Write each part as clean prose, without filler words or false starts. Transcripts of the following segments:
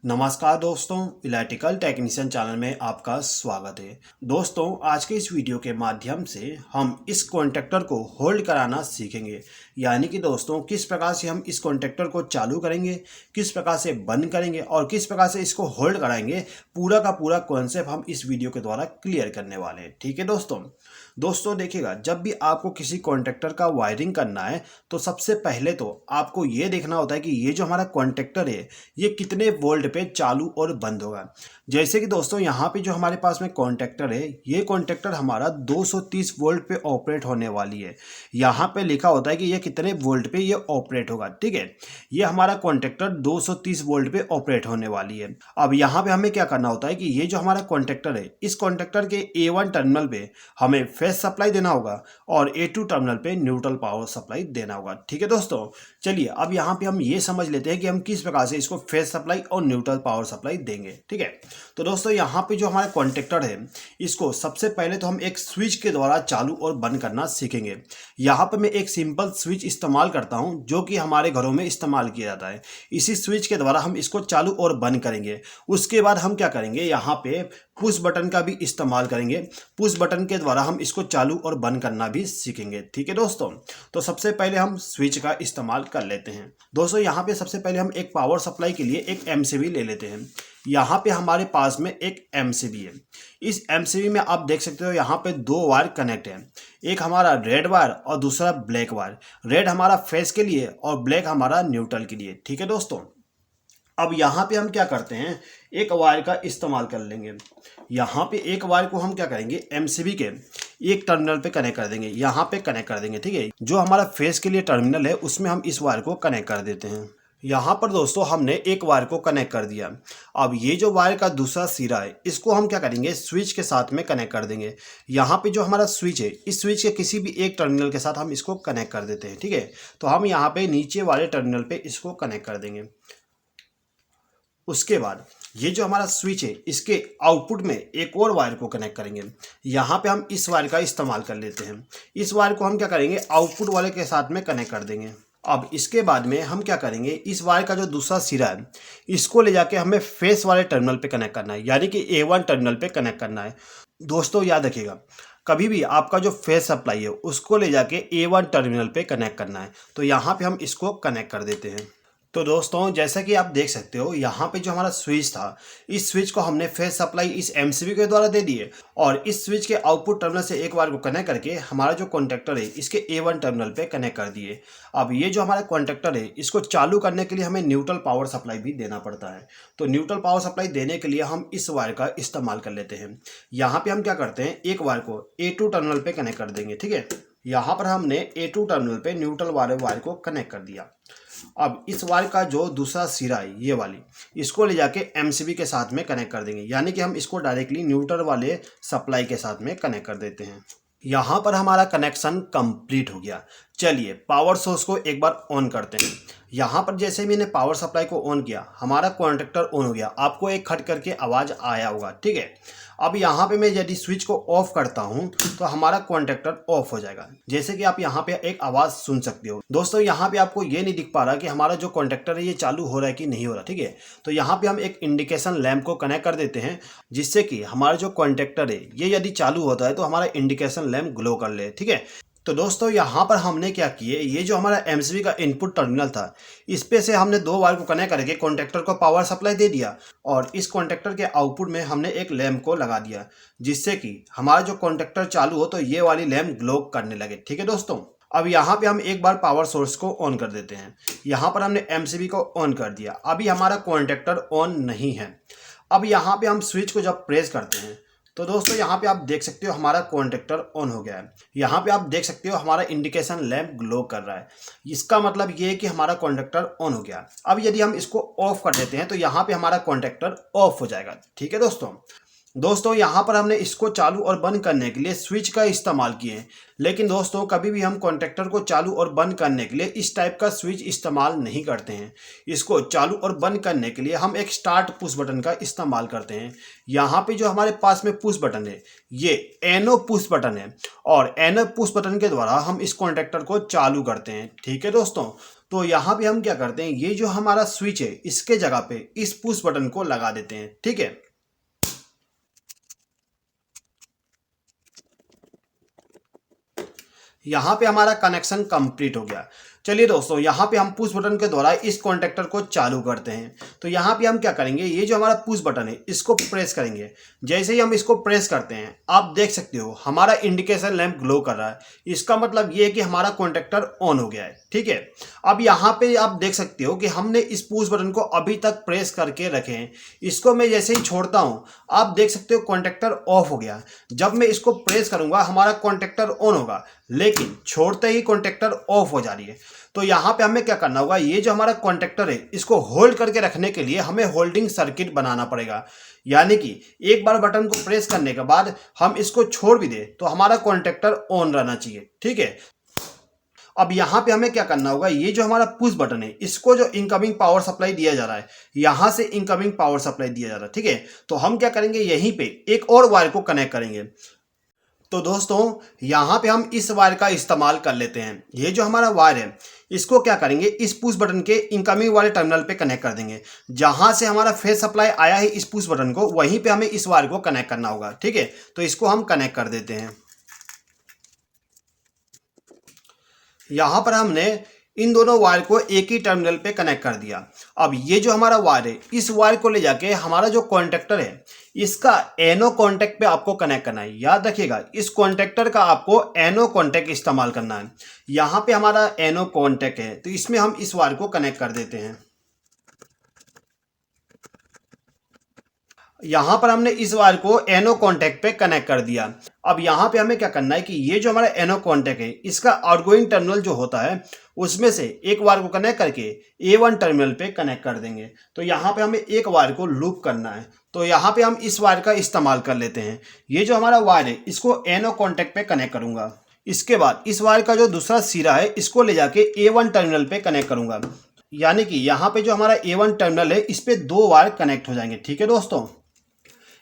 नमस्कार दोस्तों, electrical technician channel में आपका स्वागत है। दोस्तों, आज के इस वीडियो के माध्यम से हम इस कॉन्टैक्टर को होल्ड कराना सीखेंगे। यानी कि दोस्तों, किस प्रकार से हम इस कॉन्टैक्टर को चालू करेंगे, किस प्रकार से बंद करेंगे और किस प्रकार से इसको होल्ड कराएंगे, पूरा का पूरा कॉन्सेप्ट हम इस वीडियो के द्वारा क्लियर करने वाले हैं। ठीक है दोस्तों देखिएगा, जब भी आपको किसी कॉन्टैक्टर का वायरिंग करना है तो सबसे पहले तो आपको ये देखना होता है कि ये जो हमारा कॉन्टैक्टर है ये कितने वोल्ट पे चालू और बंद होगा। जैसे कि दोस्तों यहाँ पे जो हमारे पास में कॉन्टैक्टर है, ये कॉन्टैक्टर हमारा 230 वोल्ट पे ऑपरेट होने वाली है। यहाँ पे लिखा होता है कि ये कितने वोल्ट पे ये ऑपरेट होगा। ठीक है, ये हमारा कॉन्टैक्टर 230 वोल्ट पे ऑपरेट होने वाली है। अब यहाँ पे हमें क्या करना होता है कि ये जो हमारा कॉन्टैक्टर है, इस कॉन्टैक्टर के A1 टर्मिनल पे हमें फेज सप्लाई देना होगा और A2 टर्मिनल पे न्यूट्रल पावर सप्लाई देना होगा। ठीक है दोस्तों, चलिए अब यहाँ पे हम ये समझ लेते हैं कि हम किस प्रकार से इसको फेज सप्लाई और न्यूट्रल पावर सप्लाई देंगे। ठीक है, तो दोस्तों यहाँ पे जो हमारा कॉन्टैक्टर है, इसको सबसे पहले तो हम एक स्विच के द्वारा चालू और बंद करना सीखेंगे। यहाँ पे मैं एक सिंपल स्विच इस्तेमाल करता हूँ जो कि हमारे घरों में इस्तेमाल किया जाता है। इसी स्विच के द्वारा हम इसको चालू और बंद करेंगे। उसके बाद हम क्या करेंगे, यहाँ पे पुश बटन का भी इस्तेमाल करेंगे। पुश बटन के द्वारा हम इसको चालू और बंद करना भी सीखेंगे। ठीक है दोस्तों, तो सबसे पहले हम स्विच का इस्तेमाल कर लेते हैं। दोस्तों यहाँ पे सबसे पहले हम एक पावर सप्लाई के लिए एक MCB ले लेते हैं। यहाँ पे हमारे पास में एक MCB है। इस MCB में आप देख सकते हो यहाँ पे दो वायर कनेक्ट है। एक हमारा रेड वायर और दूसरा ब्लैक वायर। रेड हमारा फेस के लिए और ब्लैक हमारा न्यूट्रल के लिए। ठीक है दोस्तों, अब यहाँ पे हम क्या करते हैं, एक वायर का इस्तेमाल कर लेंगे। यहाँ पे एक वायर को हम क्या करेंगे, MCB के एक टर्मिनल पे कनेक्ट कर देंगे, यहाँ पे कनेक्ट कर देंगे। ठीक है, जो हमारा फेस के लिए टर्मिनल है उसमें हम इस वायर को कनेक्ट कर देते हैं। यहाँ पर दोस्तों हमने एक वायर को कनेक्ट कर दिया। अब ये जो वायर का दूसरा सिरा है, इसको हम क्या करेंगे, स्विच के साथ में कनेक्ट कर देंगे। यहाँ पे जो हमारा स्विच है, इस स्विच के किसी भी एक टर्मिनल के साथ हम इसको कनेक्ट कर देते हैं। ठीक है, तो हम यहाँ पे नीचे वाले टर्मिनल पे इसको कनेक्ट कर देंगे। उसके बाद ये जो हमारा स्विच है, इसके आउटपुट में एक और वायर को कनेक्ट करेंगे। यहाँ पे हम इस वायर का इस्तेमाल कर लेते हैं। इस वायर को हम क्या करेंगे, आउटपुट वाले के साथ में कनेक्ट कर देंगे। अब इसके बाद में हम क्या करेंगे, इस वायर का जो दूसरा सिरा है, इसको ले जाके हमें फेस वाले टर्मिनल पे कनेक्ट करना है, यानी कि A1 टर्मिनल पे कनेक्ट करना है। दोस्तों याद रखिएगा, कभी भी आपका जो फेस सप्लाई है उसको ले जाके A1 टर्मिनल पे कनेक्ट करना है। तो यहाँ पे हम इसको कनेक्ट कर देते हैं। तो दोस्तों जैसा कि आप देख सकते हो, यहाँ पे जो हमारा स्विच था, इस स्विच को हमने फेस सप्लाई इस MCB के द्वारा दे दिए और इस स्विच के आउटपुट टर्मिनल से एक वायर को कनेक्ट करके हमारा जो कॉन्टैक्टर है इसके A1 टर्मिनल पे कनेक्ट कर दिए। अब ये जो हमारा कॉन्टैक्टर है, इसको चालू करने के लिए हमें न्यूट्रल पावर सप्लाई भी देना पड़ता है। तो न्यूट्रल पावर सप्लाई देने के लिए हम इस वायर का इस्तेमाल कर लेते हैं। यहाँ पे हम क्या करते हैं, एक वायर को A2 टर्मिनल पे कनेक्ट कर देंगे। ठीक है, यहाँ पर हमने A2 टर्मिनल पे न्यूट्रल वाले वायर को कनेक्ट कर दिया। अब इस वायर का जो दूसरा सिरा है, ये वाली, इसको ले जाके MCB के साथ में कनेक्ट कर देंगे, यानी कि हम इसको डायरेक्टली न्यूट्रल वाले सप्लाई के साथ में कनेक्ट कर देते हैं। यहाँ पर हमारा कनेक्शन कंप्लीट हो गया। चलिए पावर सोर्स को एक बार ऑन करते हैं। यहाँ पर जैसे ही मैंने पावर सप्लाई को ऑन किया, हमारा कॉन्टैक्टर ऑन हो गया। आपको एक खट करके आवाज़ आया होगा। ठीक है, अब यहाँ पे मैं यदि स्विच को ऑफ करता हूँ तो हमारा कॉन्टैक्टर ऑफ हो जाएगा। जैसे कि आप यहाँ पे एक आवाज़ सुन सकते हो। दोस्तों यहाँ पे आपको ये नहीं दिख पा रहा कि हमारा जो कॉन्टैक्टर है ये चालू हो रहा है कि नहीं हो रहा। ठीक है, तो यहाँ पे हम एक इंडिकेशन लैंप को कनेक्ट कर देते हैं, जिससे कि हमारा जो कॉन्टैक्टर है ये यदि चालू होता है तो हमारा इंडिकेशन लैंप ग्लो कर ले। ठीक है, तो दोस्तों यहाँ पर हमने क्या किए, ये जो हमारा MCB का इनपुट टर्मिनल था, इस पे से हमने दो वायर को कनेक्ट करके कॉन्टैक्टर को पावर सप्लाई दे दिया और इस कॉन्टैक्टर के आउटपुट में हमने एक लैंप को लगा दिया, जिससे कि हमारा जो कॉन्टैक्टर चालू हो तो ये वाली लैंप ग्लो करने लगे। ठीक है दोस्तों, अब यहाँ पे हम एक बार पावर सोर्स को ऑन कर देते हैं। यहाँ पर हमने MCB को ऑन कर दिया। अभी हमारा कॉन्टैक्टर ऑन नहीं है। अब यहाँ पे हम स्विच को जब प्रेस करते हैं तो दोस्तों यहाँ पे आप देख सकते हो हमारा कॉन्टैक्टर ऑन हो गया है। यहाँ पे आप देख सकते हो हमारा इंडिकेशन लैंप ग्लो कर रहा है। इसका मतलब ये है कि हमारा कॉन्टैक्टर ऑन हो गया। अब यदि हम इसको ऑफ कर देते हैं तो यहाँ पे हमारा कॉन्टैक्टर ऑफ हो जाएगा। ठीक है दोस्तों यहाँ पर हमने इसको चालू और बंद करने के लिए स्विच का इस्तेमाल किए, लेकिन दोस्तों कभी भी हम कॉन्टैक्टर को चालू और बंद करने के लिए इस टाइप का स्विच इस्तेमाल नहीं करते हैं। इसको चालू और बंद करने के लिए हम एक स्टार्ट पुश बटन का इस्तेमाल करते हैं। यहाँ पे जो हमारे पास में पुश बटन है, ये NO पुश बटन है और NO पुश बटन के द्वारा हम इस कॉन्टैक्टर को चालू करते हैं। ठीक है दोस्तों, तो यहाँ पे हम क्या करते हैं, ये जो हमारा स्विच है इसके जगह पे इस पुश बटन को लगा देते हैं। ठीक है, यहाँ पे हमारा कनेक्शन कंप्लीट हो गया। चलिए दोस्तों, यहाँ पे हम पुश बटन के द्वारा इस कॉन्टेक्टर को चालू करते हैं। तो यहाँ पे हम क्या करेंगे, ये जो हमारा पुश बटन है इसको प्रेस करेंगे। जैसे ही हम इसको प्रेस करते हैं आप देख सकते हो हमारा इंडिकेशन लैंप ग्लो कर रहा है। इसका मतलब ये है कि हमारा कॉन्टेक्टर ऑन हो गया है। ठीक है, अब यहाँ पे आप देख सकते हो कि हमने इस पुश बटन को अभी तक प्रेस करके रखे हैं। इसको मैं जैसे ही छोड़ता हूँ आप देख सकते हो कॉन्टेक्टर ऑफ हो गया। जब मैं इसको प्रेस करूंगा हमारा कॉन्टेक्टर ऑन होगा, लेकिन छोड़ते ही कॉन्टेक्टर ऑफ हो जा रही है। तो यहाँ पे हमें क्या करना होगा, ये जो हमारा कॉन्टेक्टर है इसको होल्ड करके रखने के लिए हमें होल्डिंग सर्किट बनाना पड़ेगा। यानी कि एक बार बटन को प्रेस करने के बाद हम इसको छोड़ भी दें तो हमारा कॉन्टेक्टर ऑन रहना चाहिए। ठीक है, अब यहाँ पे हमें क्या करना होगा, ये जो हमारा पुश बटन है इसको जो इनकमिंग पावर सप्लाई दिया जा रहा है, यहाँ से इनकमिंग पावर सप्लाई दिया जा रहा है। ठीक है, तो हम क्या करेंगे, यहीं पे एक और वायर को कनेक्ट करेंगे। तो दोस्तों यहाँ पे हम इस वायर का इस्तेमाल कर लेते हैं। ये जो हमारा वायर है इसको क्या करेंगे, इस पुश बटन के इनकमिंग वाले टर्मिनल पे कनेक्ट कर देंगे। जहां से हमारा फेस सप्लाई आया है इस पुश बटन को, वहीं पे हमें इस वायर को कनेक्ट करना होगा। ठीक है, तो इसको हम कनेक्ट कर देते हैं। यहाँ पर हमने इन दोनों वायर को एक ही टर्मिनल पे कनेक्ट कर दिया। अब ये जो हमारा वायर है इस वायर को ले जाके हमारा जो कॉन्टेक्टर है इसका एनो कॉन्टेक्ट पे आपको कनेक्ट करना है। याद रखिएगा, इस कॉन्टेक्टर का आपको एनो कॉन्टेक्ट इस्तेमाल करना है। यहाँ पे हमारा एनो कॉन्टेक्ट है तो इसमें हम इस वायर को कनेक्ट कर देते हैं। यहाँ पर हमने इस वायर को एनो कॉन्टेक्ट पे कनेक्ट कर दिया। अब यहाँ पे हमें क्या करना है कि ये जो हमारा एनो कॉन्टेक्ट है इसका आउटगोइंग टर्मिनल जो होता है उसमें से एक वायर को कनेक्ट करके A1 टर्मिनल पे कनेक्ट कर देंगे। तो यहाँ पे हमें एक वायर को लूप करना है। तो यहाँ पे हम इस वायर का इस्तेमाल कर लेते हैं। ये जो हमारा वायर है इसको एनो कॉन्टेक्ट पे कनेक्ट करूंगा। इसके बाद इस वायर का जो दूसरा सिरा है इसको ले जाके A1 टर्मिनल पे कनेक्ट करूंगा। यानी कि यहाँ पे जो हमारा A1 टर्मिनल है इस पे दो वायर कनेक्ट हो जाएंगे। ठीक है दोस्तों,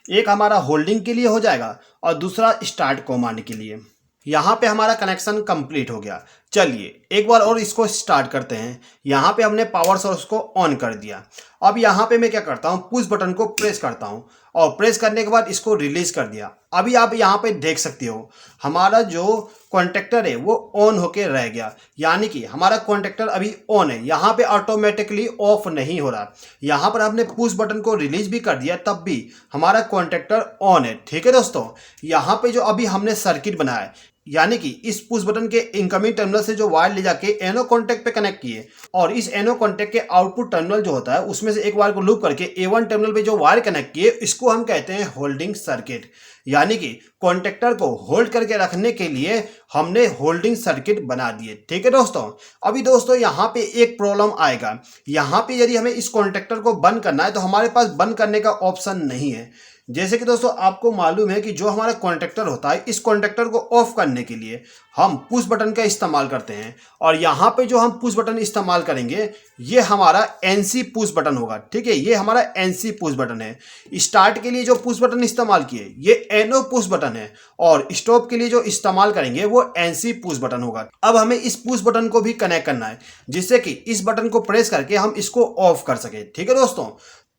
एक हमारा होल्डिंग के लिए हो जाएगा और दूसरा स्टार्ट कमांड के लिए। यहाँ पे हमारा कनेक्शन कंप्लीट हो गया। चलिए एक बार और इसको स्टार्ट करते हैं। यहाँ पे हमने पावर सोर्स को ऑन कर दिया। अब यहाँ पे मैं क्या करता हूँ, पुश बटन को प्रेस करता हूँ और प्रेस करने के बाद इसको रिलीज कर दिया। अभी आप यहाँ पे देख सकते हो हमारा जो कॉन्टेक्टर है वो ऑन होके रह गया। यानी कि हमारा कॉन्टेक्टर अभी ऑन है, यहाँ पे ऑटोमेटिकली ऑफ नहीं हो रहा। यहाँ पर हमने पुश बटन को रिलीज भी कर दिया तब भी हमारा कॉन्टेक्टर ऑन है। ठीक है दोस्तों, यहाँ पे जो अभी हमने सर्किट बनाया है यानी कि इस पुश बटन के इनकमिंग टर्मिनल से जो वायर ले जाके एनो कॉन्टेक्ट पे कनेक्ट किए और इस एनो कॉन्टेक्ट के आउटपुट टर्मिनल जो होता है उसमें से एक वायर को लूप करके A1 टर्मिनल पे जो वायर कनेक्ट किए इसको हम कहते हैं होल्डिंग सर्किट। यानी कि कॉन्टेक्टर को होल्ड करके रखने के लिए हमने होल्डिंग सर्किट बना दिए। ठीक है दोस्तों, अभी दोस्तों यहाँ पे एक प्रॉब्लम आएगा। यहाँ पे यदि हमें इस कॉन्टेक्टर को बंद करना है तो हमारे पास बंद करने का ऑप्शन नहीं है। जैसे कि दोस्तों आपको मालूम है कि जो हमारा कॉन्टेक्टर होता है इस कॉन्टेक्टर को ऑफ करने के लिए हम पुश बटन का इस्तेमाल करते हैं और यहाँ पे जो हम पुश बटन इस्तेमाल करेंगे ये हमारा NC पुश बटन होगा। ठीक है, ये हमारा NC पुश बटन है। स्टार्ट के लिए जो पुश बटन इस्तेमाल किए ये NO पुश बटन है और स्टॉप के लिए जो इस्तेमाल करेंगे वो NC पुश बटन होगा। अब हमें इस पुश बटन को भी कनेक्ट करना है जिससे कि इस बटन को प्रेस करके हम इसको ऑफ कर सके। ठीक है दोस्तों,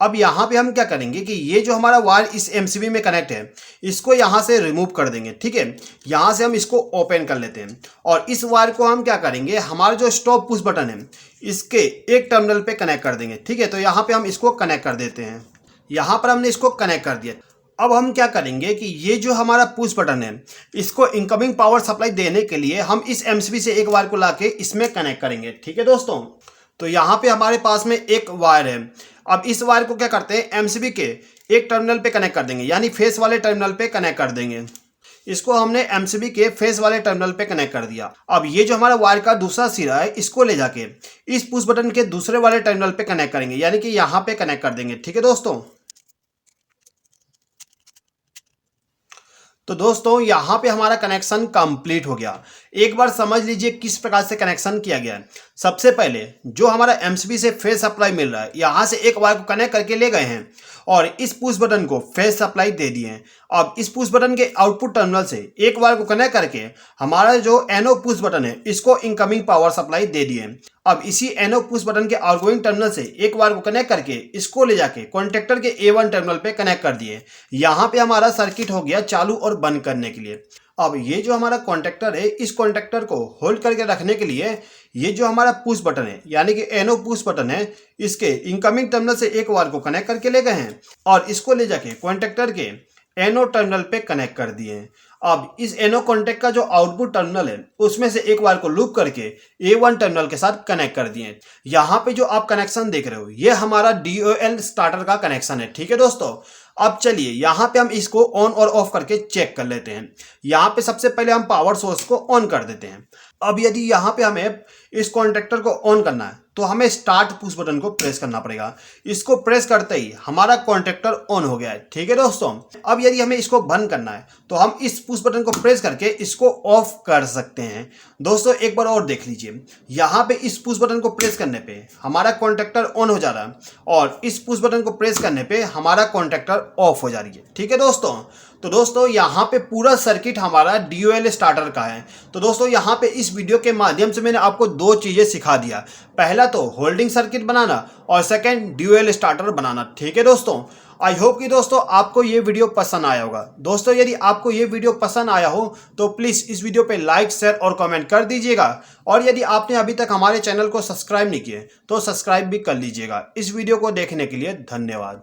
अब यहाँ पे हम क्या करेंगे कि ये जो हमारा वायर इस MCB में कनेक्ट है इसको यहाँ से रिमूव कर देंगे। ठीक है, यहाँ से हम इसको ओपन कर लेते हैं और इस वायर को हम क्या करेंगे, हमारा जो स्टॉप पुश बटन है इसके एक टर्मिनल पे कनेक्ट कर देंगे। ठीक है, तो यहाँ पे हम इसको कनेक्ट कर देते हैं। यहाँ पर हमने इसको कनेक्ट कर दिया। अब हम क्या करेंगे कि ये जो हमारा पुश बटन है इसको इनकमिंग पावर सप्लाई देने के लिए हम इस MCB से एक वायर को ला के इसमें कनेक्ट करेंगे। ठीक है दोस्तों, तो यहाँ पे हमारे पास में एक वायर है। अब इस वायर को क्या करते हैं, MCB के एक टर्मिनल पे कनेक्ट कर देंगे यानी फेस वाले टर्मिनल पे कनेक्ट कर देंगे। इसको हमने MCB के फेस वाले टर्मिनल पे कनेक्ट कर दिया। अब ये जो हमारा वायर का दूसरा सिरा है इसको ले जाके इस पुश बटन के दूसरे वाले टर्मिनल पे कनेक्ट करेंगे यानी कि यहाँ पे कनेक्ट कर देंगे। ठीक है दोस्तों, तो दोस्तों यहाँ पे हमारा कनेक्शन कंप्लीट हो गया। एक बार समझ लीजिए किस प्रकार से कनेक्शन किया गया है। सबसे पहले जो हमारा MCB से फेस सप्लाई मिल रहा है यहाँ से एक वायर को कनेक्ट करके ले गए हैं और इस पुश बटन को फेज सप्लाई दे दिए हैं। अब इस पुश बटन के आउटपुट टर्मिनल से एक वायर को कनेक्ट करके हमारा जो एनो पुश बटन है इसको इनकमिंग पावर सप्लाई दे दिए। अब इसी एनो पुश बटन के आउटगोइंग टर्मिनल से एक वायर को कनेक्ट करके इसको ले जाके कॉन्टेक्टर के A1 टर्मिनल पे कनेक्ट कर दिए। यहाँ पे हमारा सर्किट हो गया चालू और बंद करने के लिए। अब ये जो हमारा कॉन्टेक्टर है, इस कॉन्टेक्टर को होल्ड करके रखने के लिए ये जो हमारा पुश बटन है यानी कि एनो पुश बटन है, इसके इनकमिंग टर्मिनल से एक वायर को कनेक्ट करके ले गए हैं और इसको ले जाके कॉन्टेक्टर के एनो टर्मिनल पे कनेक्ट कर दिए हैं। अब इस एनो कॉन्टेक्ट का जो आउटपुट टर्मिनल है उसमें से एक वायर को लूप करके A1 टर्मिनल के साथ कनेक्ट कर दिए। यहाँ पे जो आप कनेक्शन देख रहे हो ये हमारा DOL स्टार्टर का कनेक्शन है। ठीक है दोस्तों, अब चलिए यहाँ पे हम इसको ऑन और ऑफ करके चेक कर लेते हैं। यहाँ पे सबसे पहले हम पावर सोर्स को ऑन कर देते हैं। अब यदि यहाँ पे हमें इस कॉन्टेक्टर को ऑन करना है तो हमें स्टार्ट पुश बटन को प्रेस करना पड़ेगा। इसको प्रेस करते ही हमारा कॉन्टेक्टर ऑन हो गया है। ठीक है दोस्तों, अब यदि हमें इसको बंद करना है तो हम इस पुश बटन को प्रेस करके इसको ऑफ कर सकते हैं। दोस्तों एक बार और देख लीजिए, यहाँ पे इस पुश बटन को प्रेस करने पे हमारा कॉन्टेक्टर ऑन हो जा रहा है और इस पुश बटन को प्रेस करने पे हमारा कॉन्टेक्टर ऑफ हो जा रही है। ठीक है दोस्तों, तो दोस्तों यहाँ पे पूरा सर्किट हमारा DOL स्टार्टर का है। तो दोस्तों यहाँ पे इस वीडियो के माध्यम से मैंने आपको दो चीज़ें सिखा दिया। पहला तो होल्डिंग सर्किट बनाना और सेकंड DOL स्टार्टर बनाना। ठीक है दोस्तों, आई होप कि दोस्तों आपको ये वीडियो पसंद आया होगा। दोस्तों यदि आपको ये वीडियो पसंद आया हो तो प्लीज़ इस वीडियो पे लाइक शेयर और कमेंट कर दीजिएगा और यदि आपने अभी तक हमारे चैनल को सब्सक्राइब नहीं किए तो सब्सक्राइब भी कर लीजिएगा। इस वीडियो को देखने के लिए धन्यवाद।